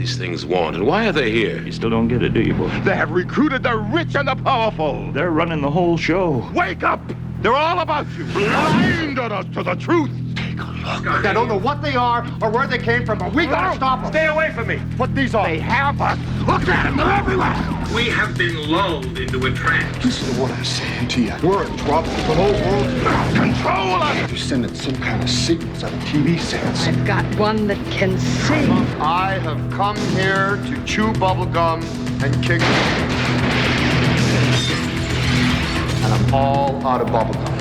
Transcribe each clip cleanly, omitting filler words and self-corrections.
these things want, and why are they here? You still don't get it, do you, boy? They have recruited the rich and the powerful. They're running the whole show. Wake up! They're all about you. Blinded us to the truth. Take a look. I don't know what they are or where they came from, but we gotta stop them. Stay away from me. Put these on. They have us. Look at them. They're everywhere. We have been lulled into a trance. Listen to what I'm saying to you. We're in trouble. The whole world's Control us. They're sending some kind of signals out of TV sets. I've got one that can see. I have come here to chew bubblegum and kick. And I'm all out of bubblegum.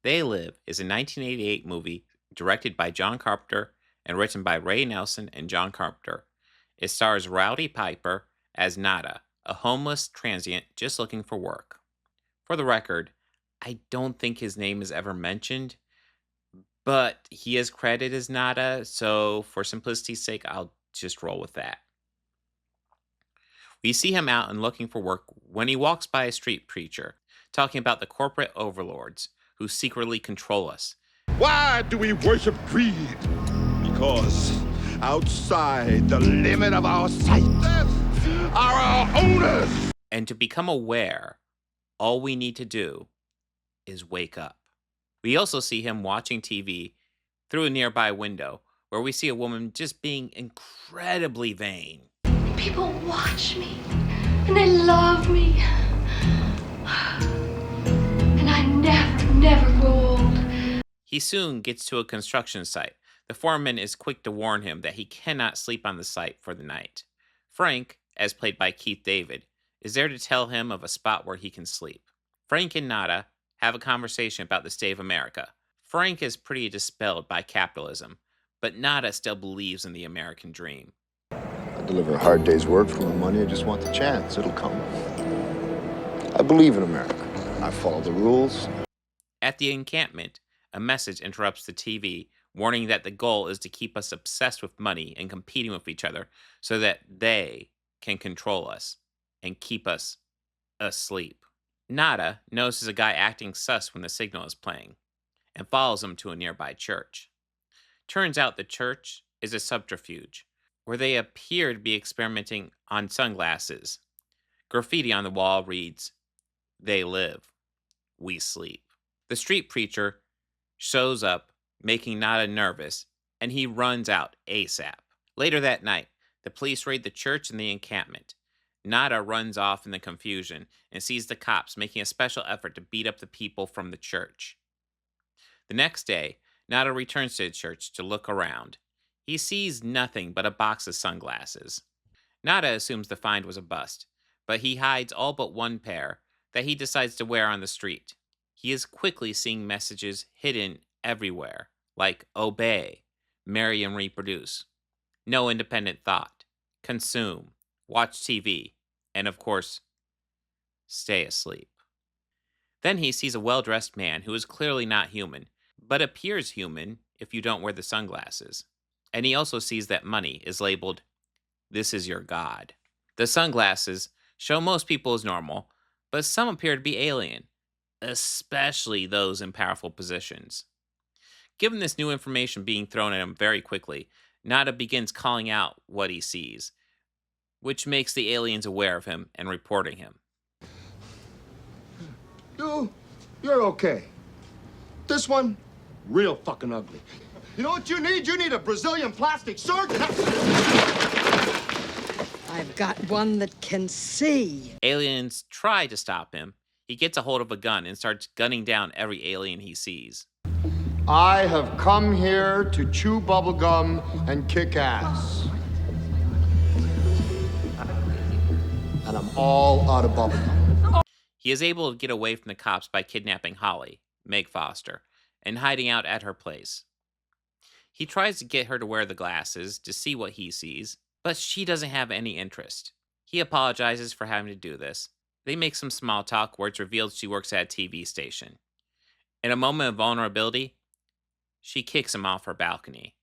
They Live is a 1988 movie directed by John Carpenter and written by Ray Nelson and John Carpenter. It stars Roddy Piper as Nada, a homeless transient just looking for work. For the record, I don't think his name is ever mentioned, but he is credited as Nada, so for simplicity's sake, I'll just roll with that. We see him out and looking for work when he walks by a street preacher, talking about the corporate overlords who secretly control us. Why do we worship greed? Because outside the limit of our sight are our owners. And to become aware, all we need to do is wake up. We also see him watching TV through a nearby window where we see a woman just being incredibly vain. People watch me and they love me. And I never grow old. He soon gets to a construction site. The foreman is quick to warn him that he cannot sleep on the site for the night. Frank, as played by Keith David, is there to tell him of a spot where he can sleep. Frank and Nada have a conversation about the state of America. Frank is pretty dispelled by capitalism, but Nada still believes in the American dream. I deliver a hard day's work for my money. I just want the chance. It'll come. I believe in America. I follow the rules. At the encampment, a message interrupts the TV, warning that the goal is to keep us obsessed with money and competing with each other so that they can control us and keep us asleep. Nada notices a guy acting sus when the signal is playing and follows him to a nearby church. Turns out the church is a subterfuge where they appear to be experimenting on sunglasses. Graffiti on the wall reads, "They live, we sleep." The street preacher shows up, making Nada nervous, and he runs out ASAP. Later that night, the police raid the church and the encampment. Nada runs off in the confusion and sees the cops making a special effort to beat up the people from the church. The next day, Nada returns to the church to look around. He sees nothing but a box of sunglasses. Nada assumes the find was a bust, but he hides all but one pair that he decides to wear on the street. He is quickly seeing messages hidden everywhere, like obey, marry and reproduce, no independent thought, consume, watch TV, and of course, stay asleep. Then he sees a well-dressed man who is clearly not human, but appears human if you don't wear the sunglasses. And he also sees that money is labeled, "This is your God." The sunglasses show most people as normal, but some appear to be alien, especially those in powerful positions. Given this new information being thrown at him very quickly, Nada begins calling out what he sees, which makes the aliens aware of him and reporting him. You're okay. This one, real fucking ugly. You know what you need? You need a Brazilian plastic surgeon. I've got one that can see. Aliens try to stop him. He gets a hold of a gun and starts gunning down every alien he sees. I have come here to chew bubblegum and kick ass. And I'm all out of bubblegum. He is able to get away from the cops by kidnapping Holly, Meg Foster, and hiding out at her place. He tries to get her to wear the glasses to see what he sees, but she doesn't have any interest. He apologizes for having to do this. They make some small talk where it's revealed she works at a TV station. In a moment of vulnerability, She kicks him off her balcony.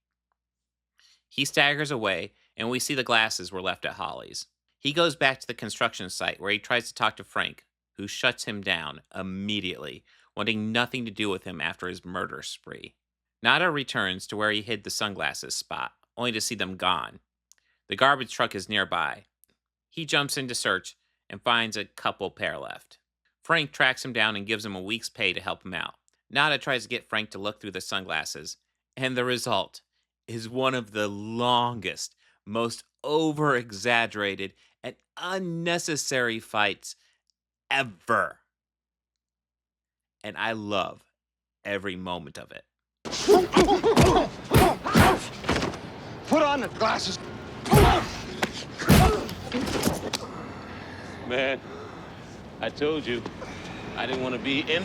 He staggers away, and we see the glasses were left at Holly's. He goes back to the construction site where he tries to talk to Frank, who shuts him down immediately, wanting nothing to do with him after his murder spree. Nada returns to where he hid the sunglasses spot, only to see them gone. The garbage truck is nearby. He jumps in to search and finds a couple pair left. Frank tracks him down and gives him a week's pay to help him out. Nada tries to get Frank to look through the sunglasses, and the result is one of the longest, most over-exaggerated, and unnecessary fights ever. And I love every moment of it. Put on the glasses. Man, I told you, I didn't want to be in.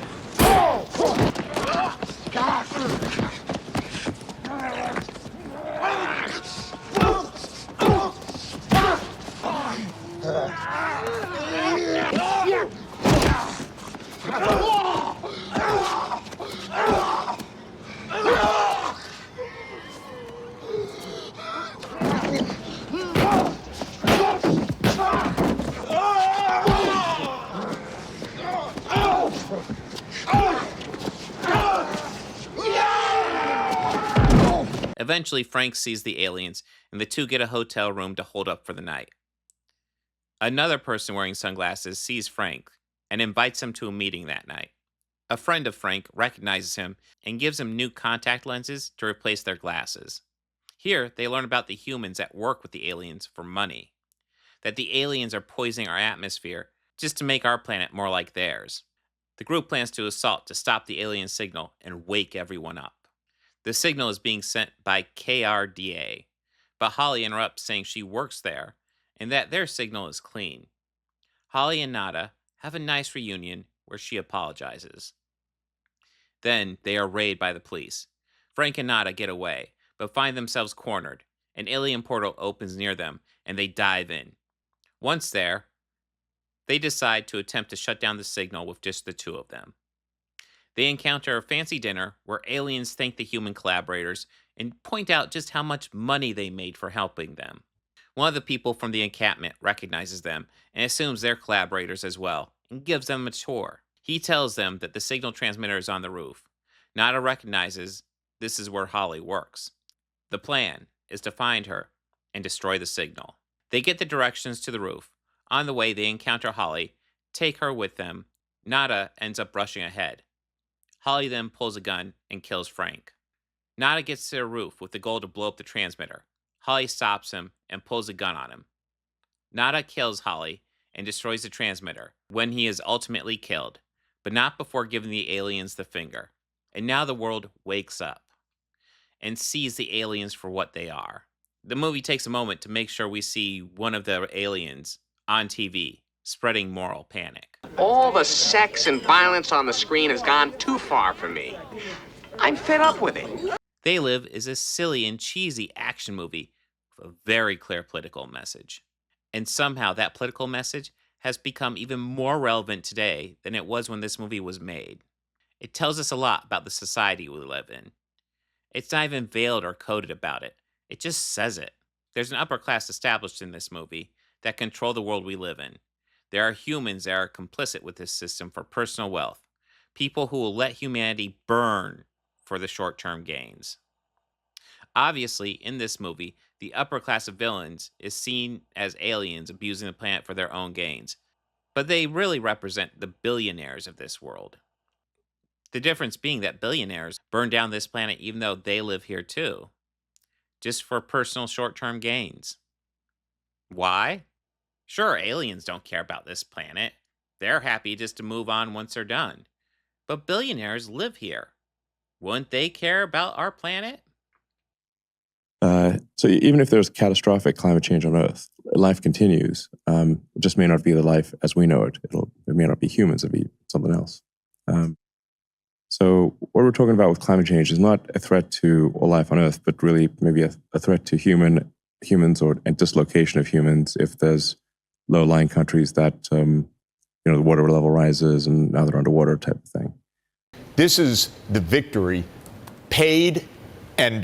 Eventually, Frank sees the aliens, and the two get a hotel room to hold up for the night. Another person wearing sunglasses sees Frank and invites him to a meeting that night. A friend of Frank recognizes him and gives him new contact lenses to replace their glasses. Here, they learn about the humans that work with the aliens for money. That the aliens are poisoning our atmosphere just to make our planet more like theirs. The group plans to assault to stop the alien signal and wake everyone up. The signal is being sent by KRDA, but Holly interrupts saying she works there and that their signal is clean. Holly and Nada have a nice reunion where she apologizes. Then they are raided by the police. Frank and Nada get away, but find themselves cornered. An alien portal opens near them, and they dive in. Once there, they decide to attempt to shut down the signal with just the two of them. They encounter a fancy dinner where aliens thank the human collaborators and point out just how much money they made for helping them. One of the people from the encampment recognizes them and assumes they're collaborators as well and gives them a tour. He tells them that the signal transmitter is on the roof. Nada recognizes this is where Holly works. The plan is to find her and destroy the signal. They get the directions to the roof. On the way, they encounter Holly, take her with them. Nada ends up rushing ahead. Holly then pulls a gun and kills Frank. Nada gets to the roof with the goal to blow up the transmitter. Holly stops him and pulls a gun on him. Nada kills Holly and destroys the transmitter when he is ultimately killed, but not before giving the aliens the finger. And now the world wakes up and sees the aliens for what they are. The movie takes a moment to make sure we see one of the aliens on TV, spreading moral panic. All the sex and violence on the screen has gone too far for me. I'm fed up with it. They Live is a silly and cheesy action movie with a very clear political message. And somehow that political message has become even more relevant today than it was when this movie was made. It tells us a lot about the society we live in. It's not even veiled or coded about it. It just says it. There's an upper class established in this movie that control the world we live in. There are humans that are complicit with this system for personal wealth. People who will let humanity burn for the short-term gains. Obviously, in this movie, the upper class of villains is seen as aliens abusing the planet for their own gains. But they really represent the billionaires of this world. The difference being that billionaires burn down this planet even though they live here too. Just for personal short-term gains. Why? Sure, aliens don't care about this planet. They're happy just to move on once they're done. But billionaires live here. Wouldn't they care about our planet? So even if there's catastrophic climate change on Earth, life continues. It just may not be the life as we know it. It may not be humans, it'll be something else. So what we're talking about with climate change is not a threat to all life on Earth, but really maybe a threat to humans or a dislocation of humans if there's low-lying countries that, the water level rises and now they're underwater type of thing. This is the victory paid and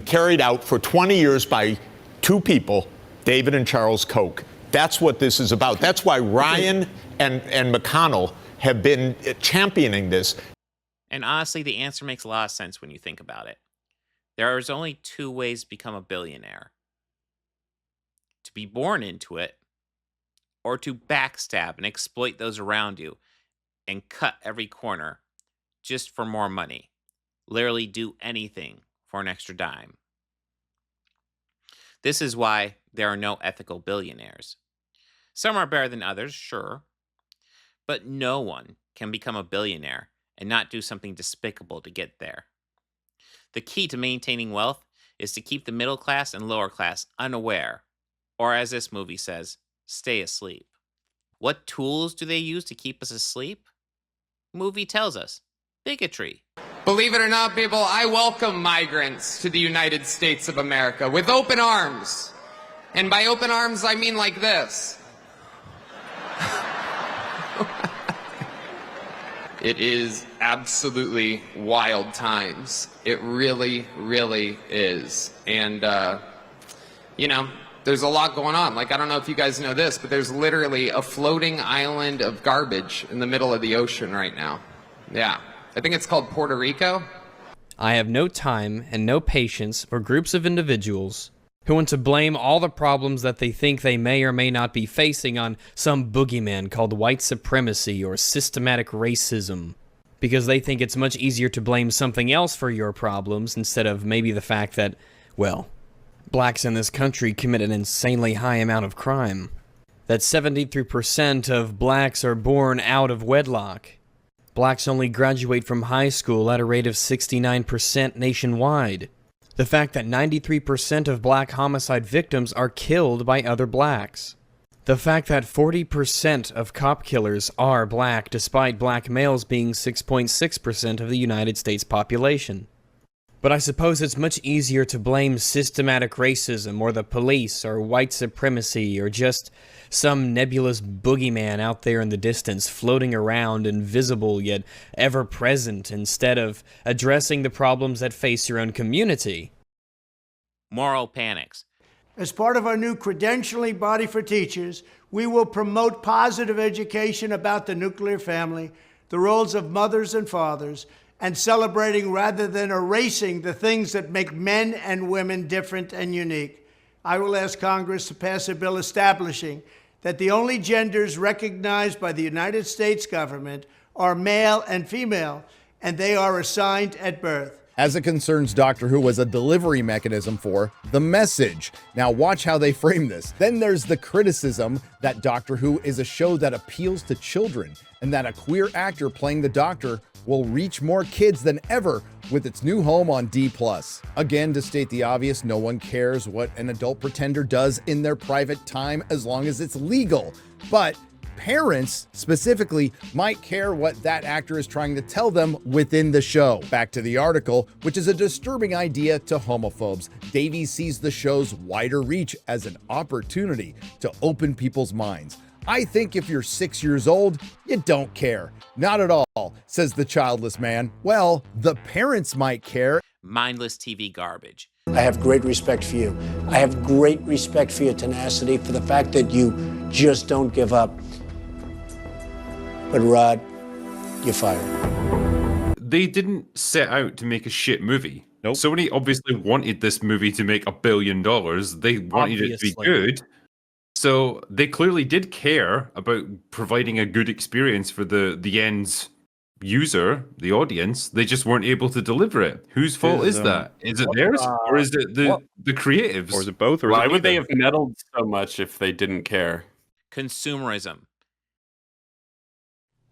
carried out for 20 years by two people, David and Charles Koch. That's what this is about. That's why Ryan and McConnell have been championing this. And honestly, the answer makes a lot of sense when you think about it. There is only two ways to become a billionaire: to be born into it, or to backstab and exploit those around you and cut every corner just for more money. Literally do anything for an extra dime. This is why there are no ethical billionaires. Some are better than others, sure, but no one can become a billionaire and not do something despicable to get there. The key to maintaining wealth is to keep the middle class and lower class unaware, or as this movie says, stay asleep. What tools do they use to keep us asleep? Movie tells us: bigotry. Believe it or not, people, I welcome migrants to the United States of America with open arms. And by open arms, I mean like this. It is absolutely wild times. It really, really is. And, you know, there's a lot going on. Like, I don't know if you guys know this, but there's literally a floating island of garbage in the middle of the ocean right now. Yeah. I think it's called Puerto Rico. I have no time and no patience for groups of individuals who want to blame all the problems that they think they may or may not be facing on some boogeyman called white supremacy or systematic racism, because they think it's much easier to blame something else for your problems instead of maybe the fact that, well, blacks in this country commit an insanely high amount of crime, that 73% of blacks are born out of wedlock, blacks only graduate from high school at a rate of 69% nationwide, the fact that 93% of black homicide victims are killed by other blacks, the fact that 40% of cop killers are black despite black males being 6.6% of the United States population. But I suppose it's much easier to blame systematic racism or the police or white supremacy or just some nebulous boogeyman out there in the distance floating around invisible yet ever present instead of addressing the problems that face your own community. Moral panics. As part of our new credentialing body for teachers, we will promote positive education about the nuclear family, the roles of mothers and fathers, and celebrating rather than erasing the things that make men and women different and unique. I will ask Congress to pass a bill establishing that the only genders recognized by the United States government are male and female, and they are assigned at birth. As it concerns Doctor Who as a delivery mechanism for the message. Now watch how they frame this. Then there's the criticism that Doctor Who is a show that appeals to children and that a queer actor playing the Doctor will reach more kids than ever with its new home on D+. Again, to state the obvious, no one cares what an adult pretender does in their private time as long as it's legal. But parents, specifically, might care what that actor is trying to tell them within the show. Back to the article, which is a disturbing idea to homophobes. Davies sees the show's wider reach as an opportunity to open people's minds. I think if you're 6 years old, you don't care. Not at all, says the childless man. Well, the parents might care. Mindless TV garbage. I have great respect for you. I have great respect for your tenacity, for the fact that you just don't give up. But Rod, you're fired. They didn't set out to make a shit movie. Nope. Sony obviously wanted this movie to make $1 billion. They wanted it to be good. So they clearly did care about providing a good experience for the end user, the audience. They just weren't able to deliver it. Whose fault is that? Is it theirs or is it the creatives? Or is it both? Or why would they have meddled so much if they didn't care? Consumerism.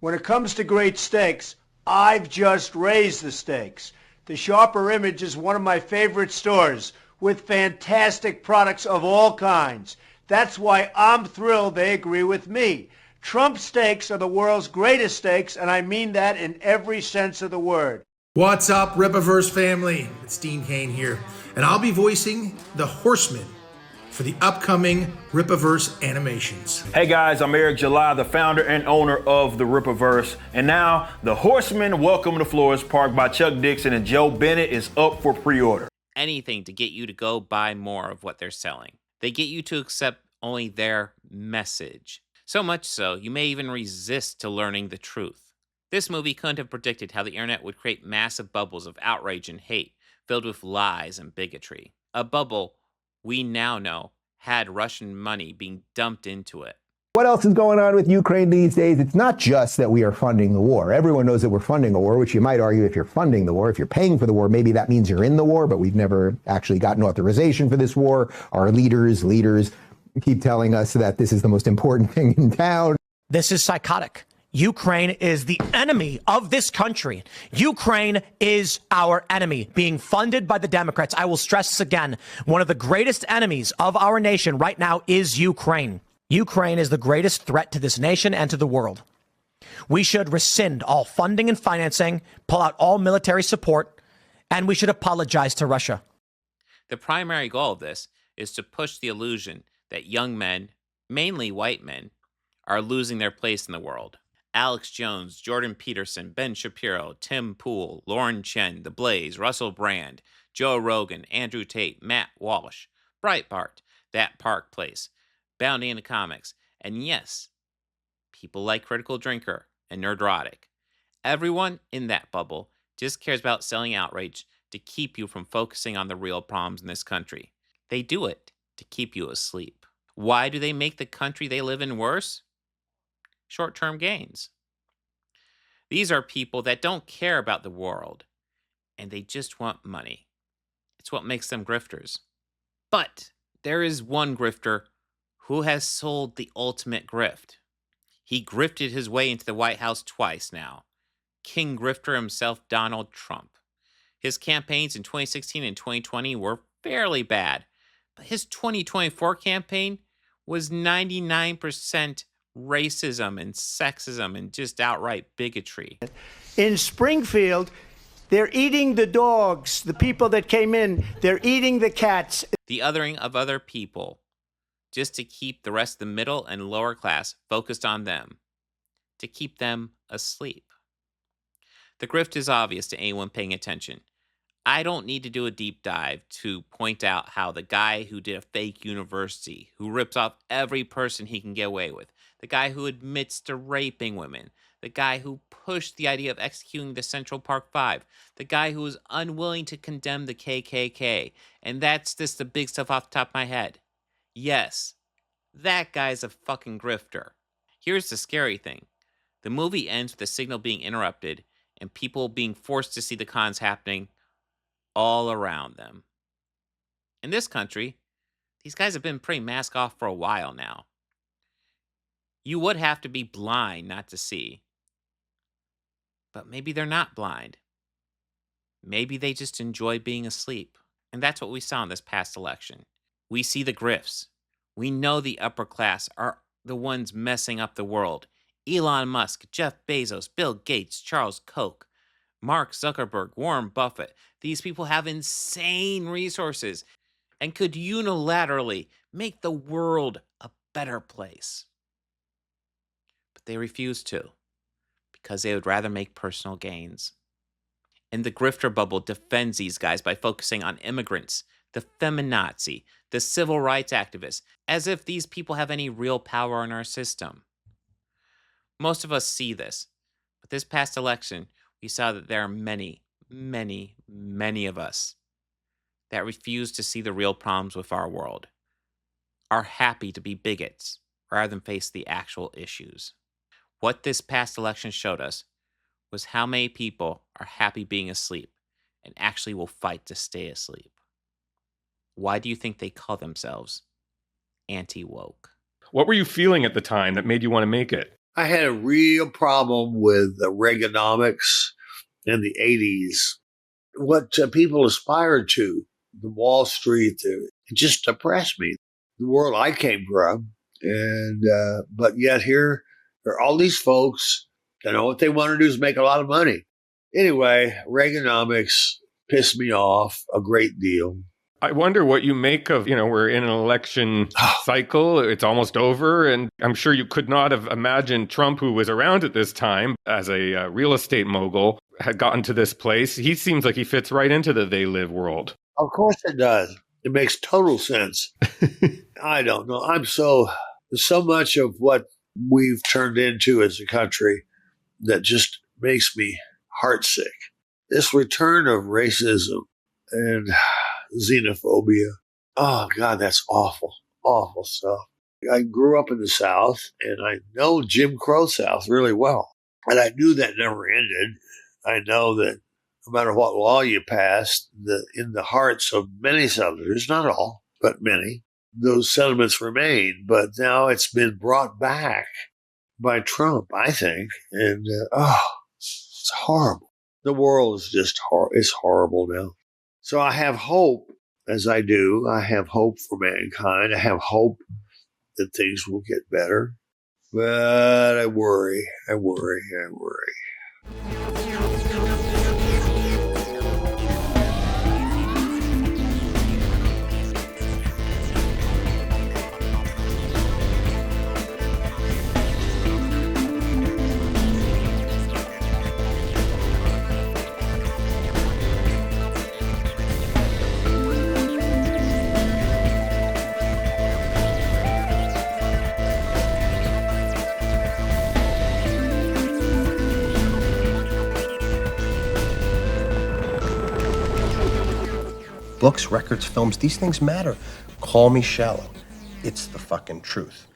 When it comes to great steaks, I've just raised the stakes. The Sharper Image is one of my favorite stores with fantastic products of all kinds. That's why I'm thrilled they agree with me. Trump steaks are the world's greatest steaks, and I mean that in every sense of the word. What's up, Rippaverse family? It's Dean Cain here, and I'll be voicing the Horseman for the upcoming Rippaverse animations. Hey guys, I'm Eric July, the founder and owner of the Rippaverse. And now, The Horsemen Welcome to Flores Park by Chuck Dixon and Joe Bennett is up for pre-order. Anything to get you to go buy more of what they're selling. They get you to accept only their message. So much so, you may even resist to learning the truth. This movie couldn't have predicted how the internet would create massive bubbles of outrage and hate, filled with lies and bigotry. A bubble we now know had Russian money being dumped into it. What else is going on with Ukraine these days? It's not just that we are funding the war. Everyone knows that we're funding a war, which you might argue if you're funding the war, if you're paying for the war, maybe that means you're in the war, but we've never actually gotten authorization for this war. Our leaders keep telling us that this is the most important thing in town. This is psychotic. Ukraine is the enemy of this country. Ukraine is our enemy, being funded by the Democrats. I will stress this again. One of the greatest enemies of our nation right now is Ukraine. Ukraine is the greatest threat to this nation and to the world. We should rescind all funding and financing, pull out all military support, and we should apologize to Russia. The primary goal of this is to push the illusion that young men, mainly white men, are losing their place in the world. Alex Jones, Jordan Peterson, Ben Shapiro, Tim Pool, Lauren Chen, The Blaze, Russell Brand, Joe Rogan, Andrew Tate, Matt Walsh, Breitbart, That Park Place, Bounty in the Comics, and yes, people like Critical Drinker and Nerdrotic. Everyone in that bubble just cares about selling outrage to keep you from focusing on the real problems in this country. They do it to keep you asleep. Why do they make the country they live in worse? Short-term gains. These are people that don't care about the world, and they just want money. It's what makes them grifters. But there is one grifter who has sold the ultimate grift. He grifted his way into the White House twice now. King grifter himself, Donald Trump. His campaigns in 2016 and 2020 were fairly bad, but his 2024 campaign was 99% racism and sexism and just outright bigotry. In Springfield, they're eating the dogs, the people that came in. They're eating the cats. The othering of other people, just to keep the rest of the middle and lower class focused on them, to keep them asleep. The grift is obvious to anyone paying attention. I don't need to do a deep dive to point out how the guy who did a fake university, who rips off every person he can get away with, the guy who admits to raping women, the guy who pushed the idea of executing the Central Park Five, the guy who was unwilling to condemn the KKK, and that's just the big stuff off the top of my head. Yes, that guy's a fucking grifter. Here's the scary thing. The movie ends with the signal being interrupted and people being forced to see the cons happening all around them. In this country, these guys have been pretty mask off for a while now. You would have to be blind not to see. But maybe they're not blind. Maybe they just enjoy being asleep. And that's what we saw in this past election. We see the grifts. We know the upper class are the ones messing up the world. Elon Musk, Jeff Bezos, Bill Gates, Charles Koch, Mark Zuckerberg, Warren Buffett. These people have insane resources and could unilaterally make the world a better place. But they refuse to because they would rather make personal gains. And the grifter bubble defends these guys by focusing on immigrants, the feminazi, the civil rights activists, as if these people have any real power in our system. Most of us see this, but this past election, we saw that there are many, many, many of us that refuse to see the real problems with our world, are happy to be bigots rather than face the actual issues. What this past election showed us was how many people are happy being asleep and actually will fight to stay asleep. Why do you think they call themselves anti-woke? What were you feeling at the time that made you want to make it? I had a real problem with Reaganomics in the 80s. What people aspired to, the Wall Street, it just depressed me. The world I came from. And but yet here are all these folks that know what they want to do is make a lot of money. Anyway, Reaganomics pissed me off a great deal. I wonder what you make of, we're in an election cycle. It's almost over. And I'm sure you could not have imagined Trump, who was around at this time as a real estate mogul, had gotten to this place. He seems like he fits right into the they live world. Of course it does. It makes total sense. I don't know. So much of what we've turned into as a country that just makes me heartsick. This return of racism and xenophobia. Oh, God, that's awful, awful stuff. I grew up in the South, and I know Jim Crow South really well. And I knew that never ended. I know that no matter what law you passed, in the hearts of many Southerners, not all, but many, those sentiments remain. But now it's been brought back by Trump, I think. And, it's horrible. The world is just it's horrible now. So I have hope, as I do. I have hope for mankind. I have hope that things will get better. But I worry. Books, records, films, these things matter. Call me shallow. It's the fucking truth.